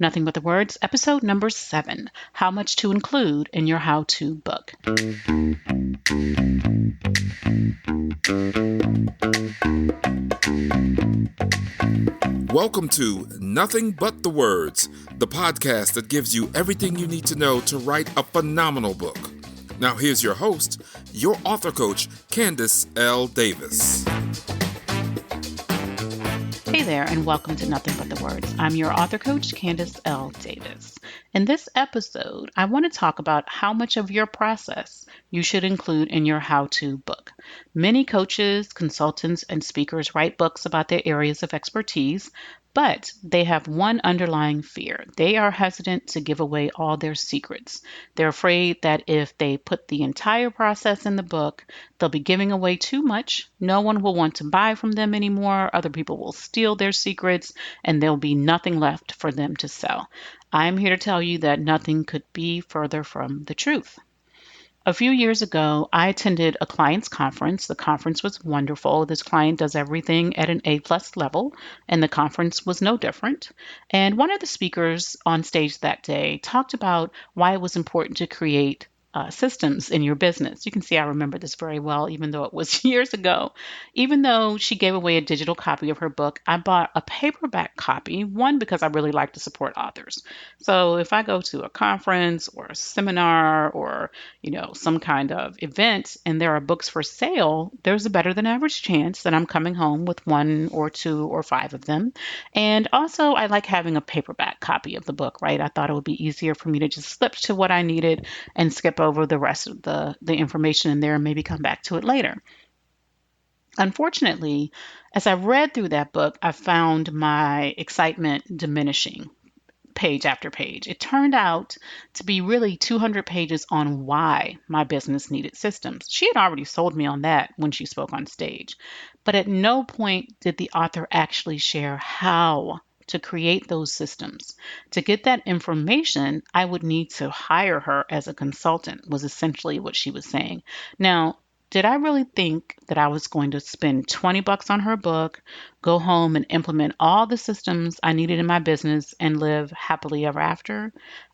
Nothing But the Words, episode number 7, How Much to Include in Your How-To Book. Welcome to Nothing But the Words, the podcast that gives you everything you need to know to write a phenomenal book. Now here's your host, your author coach, Candace L. Davis. Hey there, and welcome to Nothing But the Words. I'm your author coach, Candace L. Davis. In this episode, I want to talk about how much of your process you should include in your how-to book. Many coaches, consultants, and speakers write books about their areas of expertise, but they have one underlying fear. They are hesitant to give away all their secrets. They're afraid that if they put the entire process in the book, they'll be giving away too much. No one will want to buy from them anymore. Other people will steal their secrets, and there'll be nothing left for them to sell. I'm here to tell you that nothing could be further from the truth. A few years ago, I attended a client's conference. The conference was wonderful. This client does everything at an A-plus level, and the conference was no different. And one of the speakers on stage that day talked about why it was important to create systems in your business. You can see I remember this very well, even though it was years ago. Even though she gave away a digital copy of her book, I bought a paperback copy, one, because I really like to support authors. So if I go to a conference or a seminar or, some kind of event and there are books for sale, there's a better than average chance that I'm coming home with 1 or 2 or 5 of them. And also, I like having a paperback copy of the book, right? I thought it would be easier for me to just flip to what I needed and skip over the rest of the information in there and maybe come back to it later. Unfortunately, as I read through that book, I found my excitement diminishing page after page. It turned out to be really 200 pages on why my business needed systems. She had already sold me on that when she spoke on stage, but at no point did the author actually share how to create those systems. To get that information, I would need to hire her as a consultant, was essentially what she was saying. Now, did I really think that I was going to spend $20 on her book, go home and implement all the systems I needed in my business and live happily ever after?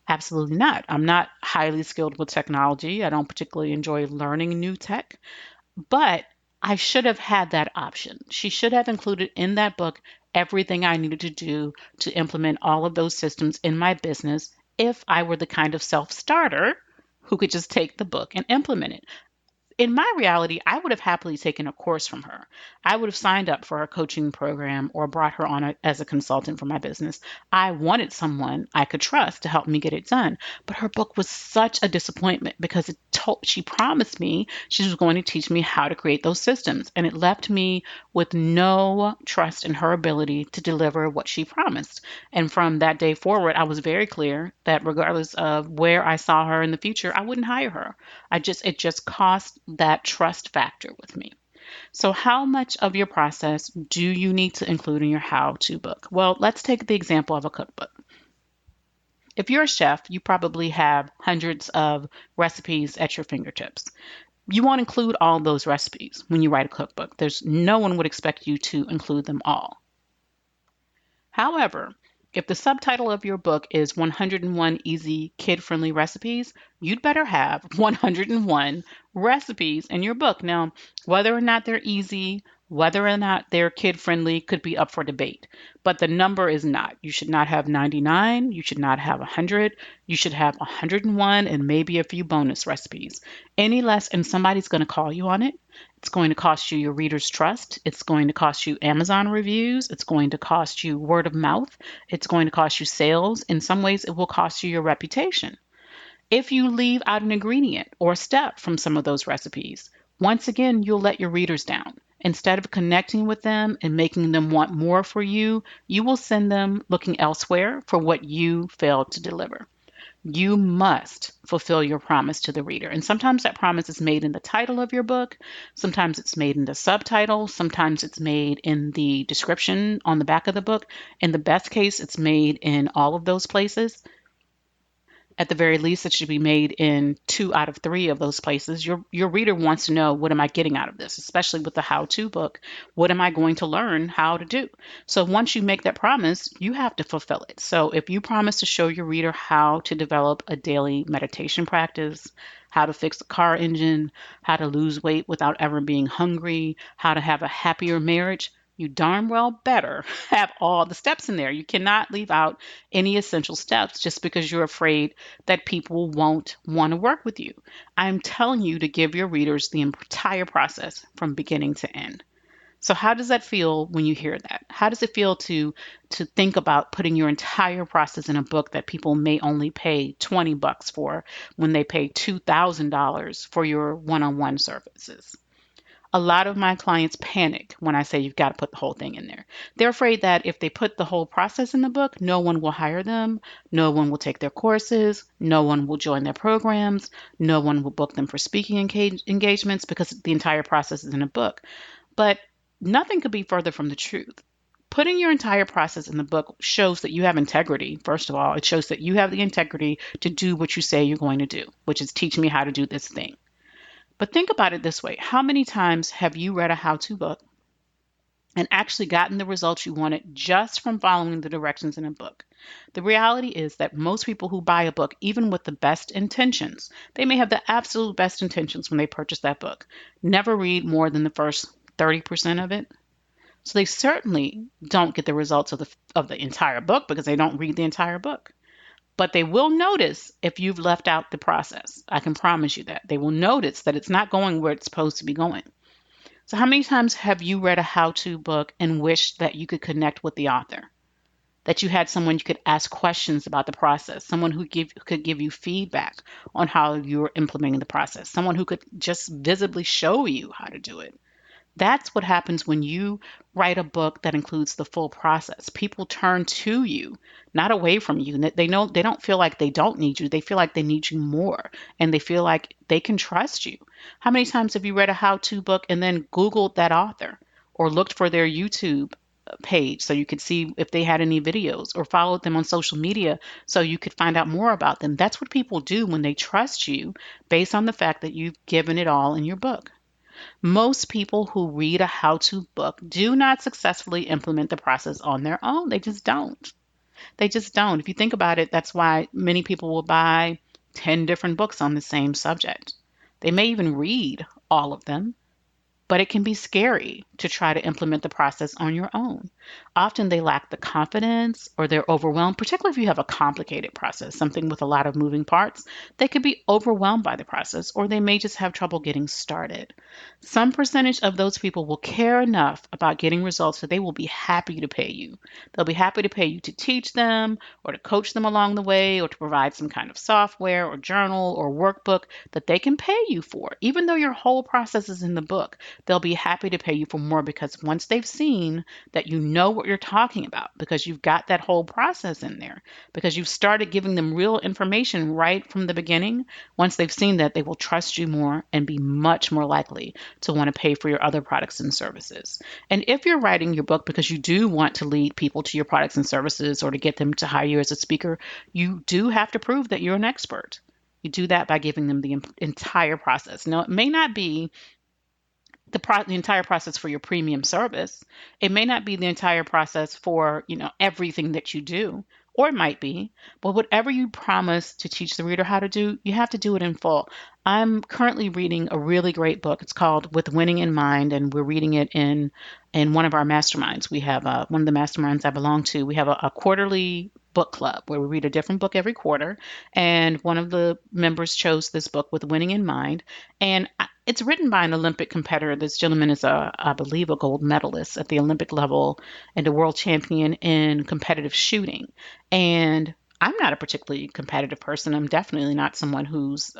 Absolutely not. I'm not highly skilled with technology. I don't particularly enjoy learning new tech, but I should have had that option. She should have included in that book everything I needed to do to implement all of those systems in my business if I were the kind of self-starter who could just take the book and implement it. In my reality, I would have happily taken a course from her. I would have signed up for a coaching program or brought her on as a consultant for my business. I wanted someone I could trust to help me get it done. But her book was such a disappointment because she promised me she was going to teach me how to create those systems. And it left me with no trust in her ability to deliver what she promised. And from that day forward, I was very clear that regardless of where I saw her in the future, I wouldn't hire her. It just cost that trust factor with me. So how much of your process do you need to include in your how-to book? Well, let's take the example of a cookbook. If you're a chef, you probably have hundreds of recipes at your fingertips. You won't include all those recipes when you write a cookbook. No one would expect you to include them all. However, if the subtitle of your book is 101 Easy Kid-Friendly Recipes, you'd better have 101 recipes in your book. Now, whether or not they're easy, whether or not they're kid-friendly could be up for debate, but the number is not. You should not have 99, you should not have 100, you should have 101 and maybe a few bonus recipes. Any less and somebody's going to call you on it. It's going to cost you your readers' trust. It's going to cost you Amazon reviews. It's going to cost you word of mouth. It's going to cost you sales. In some ways, it will cost you your reputation. If you leave out an ingredient or a step from some of those recipes, once again, you'll let your readers down. Instead of connecting with them and making them want more for you, you will send them looking elsewhere for what you failed to deliver. You must fulfill your promise to the reader. And sometimes that promise is made in the title of your book. Sometimes it's made in the subtitle. Sometimes it's made in the description on the back of the book. In the best case, it's made in all of those places. At the very least, it should be made in 2 out of 3 of those places. Your reader wants to know, what am I getting out of this? Especially with the how-to book, what am I going to learn how to do? So once you make that promise, you have to fulfill it. So if you promise to show your reader how to develop a daily meditation practice, how to fix a car engine, how to lose weight without ever being hungry, how to have a happier marriage, you darn well better have all the steps in there. You cannot leave out any essential steps just because you're afraid that people won't want to work with you. I'm telling you to give your readers the entire process from beginning to end. So how does that feel when you hear that? How does it feel to think about putting your entire process in a book that people may only pay $20 for when they pay $2,000 for your one-on-one services? A lot of my clients panic when I say you've got to put the whole thing in there. They're afraid that if they put the whole process in the book, no one will hire them, no one will take their courses, no one will join their programs, no one will book them for speaking engagements because the entire process is in a book. But nothing could be further from the truth. Putting your entire process in the book shows that you have integrity. First of all, it shows that you have the integrity to do what you say you're going to do, which is teach me how to do this thing. But think about it this way. How many times have you read a how-to book and actually gotten the results you wanted just from following the directions in a book? The reality is that most people who buy a book, even with the best intentions, they may have the absolute best intentions when they purchase that book, never read more than the first 30% of it. So they certainly don't get the results of the entire book because they don't read the entire book. But they will notice if you've left out the process. I can promise you that. They will notice that it's not going where it's supposed to be going. So how many times have you read a how-to book and wished that you could connect with the author? That you had someone you could ask questions about the process, someone who could give you feedback on how you were implementing the process, someone who could just visibly show you how to do it. That's what happens when you write a book that includes the full process. People turn to you, not away from you. They don't feel like they don't need you. They feel like they need you more, and they feel like they can trust you. How many times have you read a how-to book and then Googled that author or looked for their YouTube page so you could see if they had any videos, or followed them on social media so you could find out more about them? That's what people do when they trust you based on the fact that you've given it all in your book. Most people who read a how-to book do not successfully implement the process on their own. They just don't. They just don't. If you think about it, that's why many people will buy 10 different books on the same subject. They may even read all of them, but it can be scary to try to implement the process on your own. Often they lack the confidence, or they're overwhelmed, particularly if you have a complicated process, something with a lot of moving parts. They could be overwhelmed by the process, or they may just have trouble getting started. Some percentage of those people will care enough about getting results that they will be happy to pay you. They'll be happy to pay you to teach them, or to coach them along the way, or to provide some kind of software or journal or workbook that they can pay you for. Even though your whole process is in the book, they'll be happy to pay you for more, because once they've seen that you know what you're talking about, because you've got that whole process in there, because you've started giving them real information right from the beginning, once they've seen that, they will trust you more and be much more likely to want to pay for your other products and services. And if you're writing your book because you do want to lead people to your products and services, or to get them to hire you as a speaker, you do have to prove that you're an expert. You do that by giving them the entire process. Now, it may not be the entire process for your premium service. It may not be the entire process for, everything that you do, or it might be, but whatever you promise to teach the reader how to do, you have to do it in full. I'm currently reading a really great book. It's called With Winning in Mind, and we're reading it in one of our masterminds. We have one of the masterminds I belong to. We have a quarterly book club where we read a different book every quarter, and one of the members chose this book, With Winning in Mind, and it's written by an Olympic competitor. This gentleman is, I believe, a gold medalist at the Olympic level and a world champion in competitive shooting. And I'm not a particularly competitive person. I'm definitely not someone who's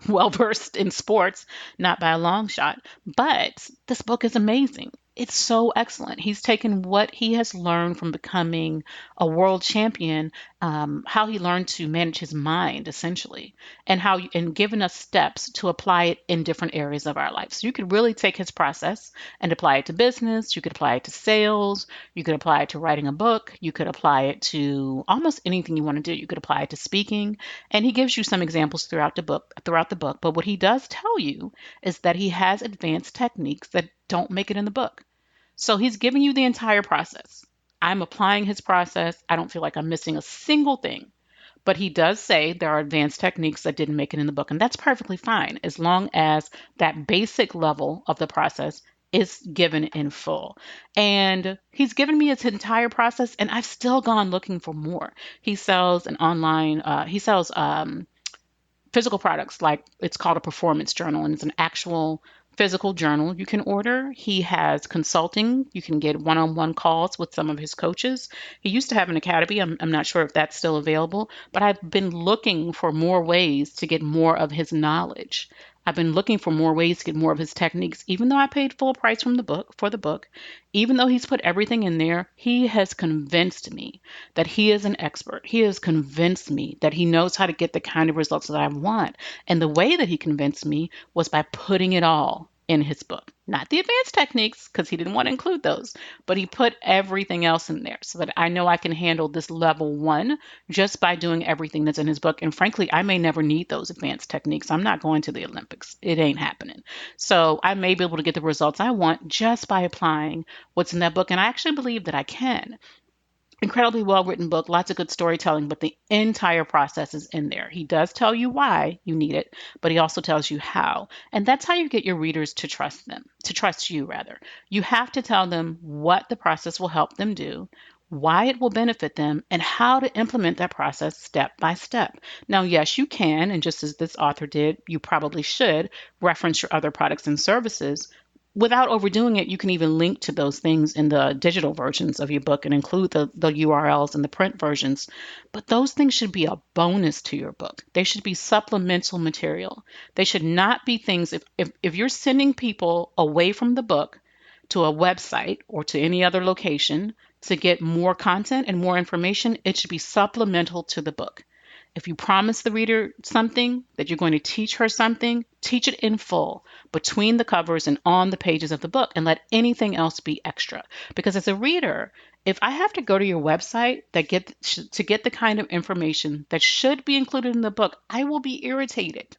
well-versed in sports, not by a long shot. But this book is amazing. It's so excellent. He's taken what he has learned from becoming a world champion, how he learned to manage his mind essentially, and given us steps to apply it in different areas of our life. So you could really take his process and apply it to business. You could apply it to sales. You could apply it to writing a book. You could apply it to almost anything you want to do. You could apply it to speaking, and he gives you some examples throughout the book. But what he does tell you is that he has advanced techniques that don't make it in the book. So he's giving you the entire process. I'm applying his process. I don't feel like I'm missing a single thing. But he does say there are advanced techniques that didn't make it in the book, and that's perfectly fine as long as that basic level of the process is given in full. And he's given me his entire process, and I've still gone looking for more. He sells physical products, like it's called a performance journal, and it's an actual physical journal you can order. He has consulting. You can get one-on-one calls with some of his coaches. He used to have an academy. I'm not sure if that's still available, but I've been looking for more ways to get more of his knowledge. I've been looking for more ways to get more of his techniques, even though I paid full price for the book, even though he's put everything in there. He has convinced me that he is an expert. He has convinced me that he knows how to get the kind of results that I want. And the way that he convinced me was by putting it all in his book. Not the advanced techniques, because he didn't want to include those, but he put everything else in there so that I know I can handle this level one just by doing everything that's in his book. And frankly, I may never need those advanced techniques. I'm not going to the Olympics. It ain't happening. So I may be able to get the results I want just by applying what's in that book. And I actually believe that I can. Incredibly well written book, lots of good storytelling, but the entire process is in there. He does tell you why you need it, but he also tells you how. And that's how you get your readers to trust you rather. You have to tell them what the process will help them do, why it will benefit them, and how to implement that process step by step. Now, yes, you can, and just as this author did, you probably should reference your other products and services. Without overdoing it, you can even link to those things in the digital versions of your book and include the URLs in the print versions. But those things should be a bonus to your book. They should be supplemental material. They should not be things, if you're sending people away from the book to a website or to any other location to get more content and more information, it should be supplemental to the book. If you promise the reader something, that you're going to teach her something, teach it in full between the covers and on the pages of the book, and let anything else be extra. Because as a reader, if I have to go to your website to get the kind of information that should be included in the book, I will be irritated.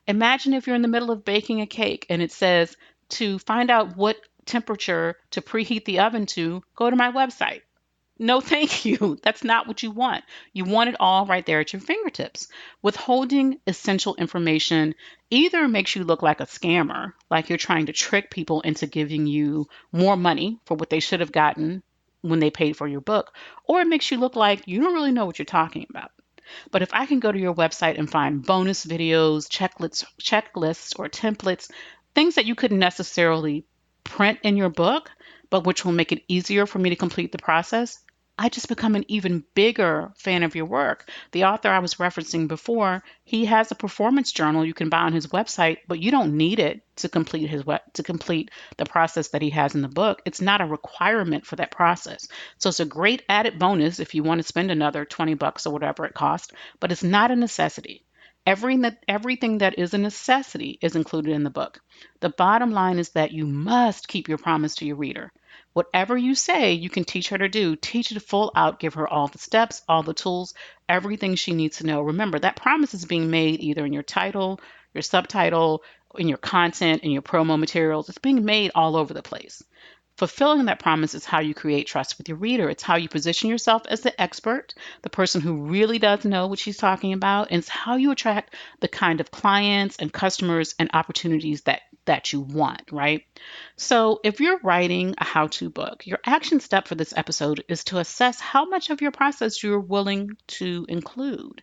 Imagine if you're in the middle of baking a cake and it says to find out what temperature to preheat the oven to, go to my website. No, thank you. That's not what you want. You want it all right there at your fingertips. Withholding essential information either makes you look like a scammer, like you're trying to trick people into giving you more money for what they should have gotten when they paid for your book, or it makes you look like you don't really know what you're talking about. But if I can go to your website and find bonus videos, checklists, or templates, things that you couldn't necessarily print in your book, but which will make it easier for me to complete the process, I just become an even bigger fan of your work. The author I was referencing before, he has a performance journal you can buy on his website, but you don't need it to complete the process that he has in the book. It's not a requirement for that process. So it's a great added bonus if you want to spend another $20 or whatever it costs, but it's not a necessity. Everything that is a necessity is included in the book. The bottom line is that you must keep your promise to your reader. Whatever you say you can teach her to do, teach it full out, give her all the steps, all the tools, everything she needs to know. Remember, that promise is being made either in your title, your subtitle, in your content, in your promo materials. It's being made all over the place. Fulfilling that promise is how you create trust with your reader. It's how you position yourself as the expert, the person who really does know what she's talking about, and it's how you attract the kind of clients and customers and opportunities that you want, right? So if you're writing a how-to book, your action step for this episode is to assess how much of your process you're willing to include.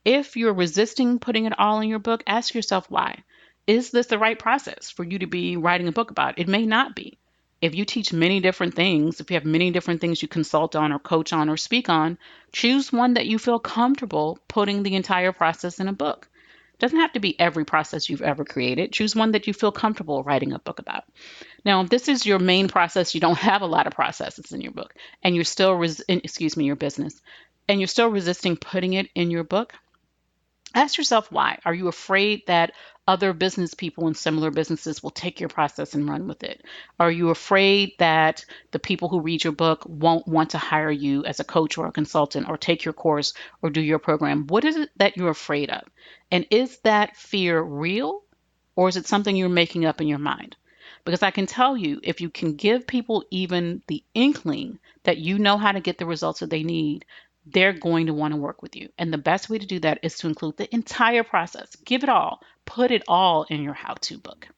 If you're resisting putting it all in your book, ask yourself why. Is this the right process for you to be writing a book about? It may not be. If you teach many different things, if you have many different things you consult on or coach on or speak on, choose one that you feel comfortable putting the entire process in a book. It doesn't have to be every process you've ever created. Choose one that you feel comfortable writing a book about. Now, if this is your main process, you don't have a lot of processes in your book, and you're still, your business, and you're still resisting putting it in your book, ask yourself why. Are you afraid that other business people in similar businesses will take your process and run with it? Are you afraid that the people who read your book won't want to hire you as a coach or a consultant or take your course or do your program? What is it that you're afraid of? And is that fear real, or is it something you're making up in your mind? Because I can tell you, if you can give people even the inkling that you know how to get the results that they need, they're going to want to work with you. And the best way to do that is to include the entire process. Give it all. Put it all in your how-to book.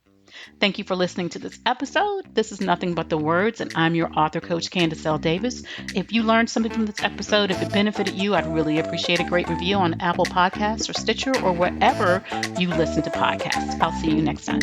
Thank you for listening to this episode. This is Nothing But the Words, and I'm your author coach, Candace L. Davis. If you learned something from this episode, if it benefited you, I'd really appreciate a great review on Apple Podcasts or Stitcher or wherever you listen to podcasts. I'll see you next time.